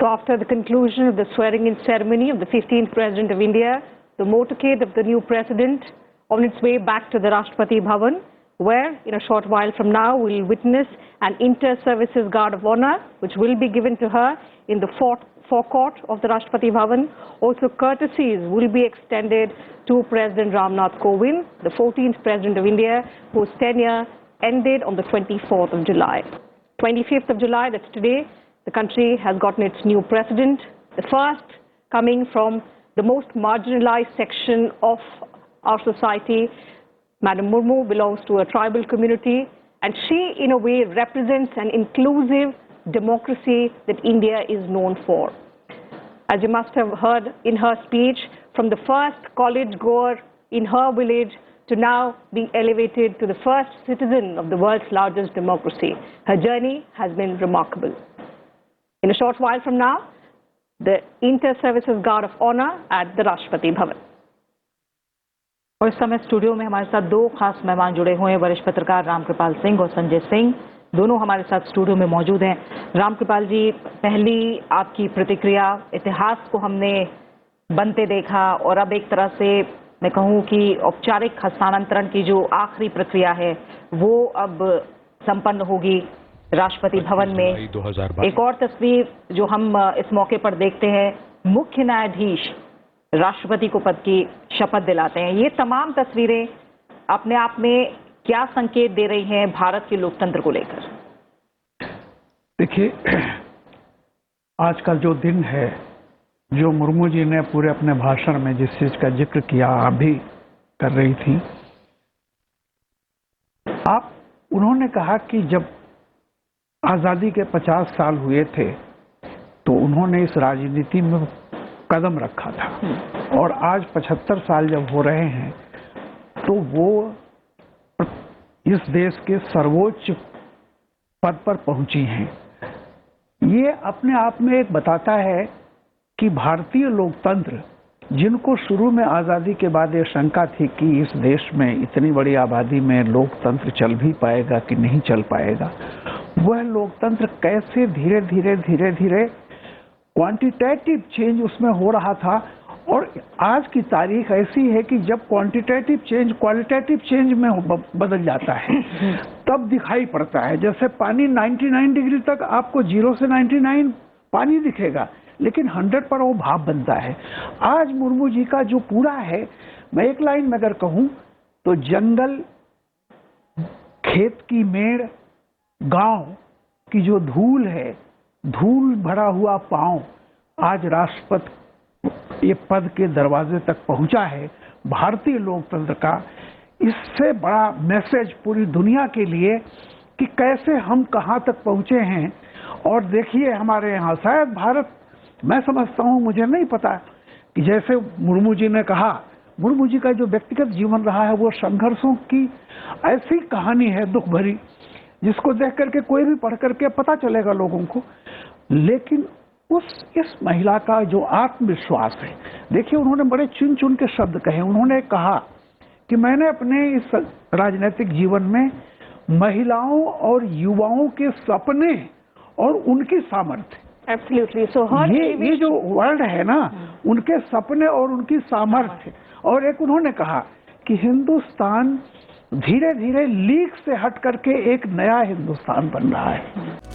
So after the conclusion of the swearing-in ceremony of the 15th President of India, the motorcade of the new President on its way back to the Rashtrapati Bhavan, where in a short while from now we'll witness an Inter-Services Guard of Honor which will be given to her in the forecourt of the Rashtrapati Bhavan. Also courtesies will be extended to President Ramnath Kovind, the 14th President of India, whose tenure ended on the 24th of July. 25th of July, that's today, the country has gotten its new president, the first coming from the most marginalized section of our society. Madam Murmu belongs to a tribal community, and she, in a way, represents an inclusive democracy that India is known for. As you must have heard in her speech, from the first college goer in her village to now being elevated to the first citizen of the world's largest democracy, her journey has been remarkable. In a short while from now, the Inter-Services Guard of Honor at the Rashtrapati Bhavan. और इस समय studio में हमारे साथ दो खास मेहमान जुड़े हुए हैं, वरिष्ठ पत्रकार रामकृपाल सिंह और संजय सिंह, दोनों हमारे साथ स्टूडियो में मौजूद हैं। रामकृपाल जी, पहली आपकी प्रतिक्रिया, इतिहास को हमने बनते देखा और अब एक तरह से मैं कहूँ कि औपचारिक हस्तांतरण की जो आखिरी प्रक्रिया है वो अब संपन्न होगी राष्ट्रपति भवन में। एक और तस्वीर जो हम इस मौके पर देखते हैं, मुख्य न्यायाधीश राष्ट्रपति को पद की शपथ दिलाते हैं। ये तमाम तस्वीरें अपने आप में क्या संकेत दे रही हैं भारत के लोकतंत्र को लेकर? देखिए, आज का जो दिन है, जो मुर्मू जी ने पूरे अपने भाषण में जिस चीज का जिक्र किया, आप भी कर रही थी, उन्होंने कहा कि जब आजादी के 50 साल हुए थे तो उन्होंने इस राजनीति में कदम रखा था, और आज 75 साल जब हो रहे हैं तो वो इस देश के सर्वोच्च पद पर पहुंची हैं। ये अपने आप में एक बताता है कि भारतीय लोकतंत्र, जिनको शुरू में आज़ादी के बाद ये शंका थी कि इस देश में इतनी बड़ी आबादी में लोकतंत्र चल भी पाएगा कि नहीं चल पाएगा, वह लोकतंत्र कैसे धीरे धीरे क्वांटिटेटिव चेंज उसमें हो रहा था। और आज की तारीख ऐसी है कि जब क्वांटिटेटिव चेंज क्वालिटेटिव चेंज में बदल जाता है तब दिखाई पड़ता है। जैसे पानी 99 डिग्री तक आपको 0 से 99 पानी दिखेगा, लेकिन 100 पर वो भाप बनता है। आज मुर्मू जी का जो पूरा है, मैं एक लाइन में अगर कहूं तो जंगल, खेत की मेड़, गांव की जो धूल है, धूल भरा हुआ पांव आज राष्ट्रपति ये पद के दरवाजे तक पहुंचा है। भारतीय लोकतंत्र का इससे बड़ा मैसेज पूरी दुनिया के लिए कि कैसे हम कहां तक पहुंचे हैं। और देखिए, हमारे यहाँ शायद भारत, मैं समझता हूं, मुझे नहीं पता कि जैसे मुर्मू जी ने कहा, मुर्मू जी का जो व्यक्तिगत जीवन रहा है वो संघर्षों की ऐसी कहानी है दुख भरी, जिसको देख करके कोई भी पढ़ करके पता चलेगा लोगों को। लेकिन इस महिला का जो आत्मविश्वास है, देखिए उन्होंने बड़े चुन चुन के शब्द कहे। उन्होंने कहा कि मैंने अपने इस राजनीतिक जीवन में महिलाओं और युवाओं के सपने और उनकी सामर्थ्य, एब्सोल्युटली, सो ये जो वर्ड है ना, उनके सपने और उनकी सामर्थ्य। और एक उन्होंने कहा कि हिंदुस्तान धीरे धीरे लीग से हट करके एक नया हिंदुस्तान बन रहा है।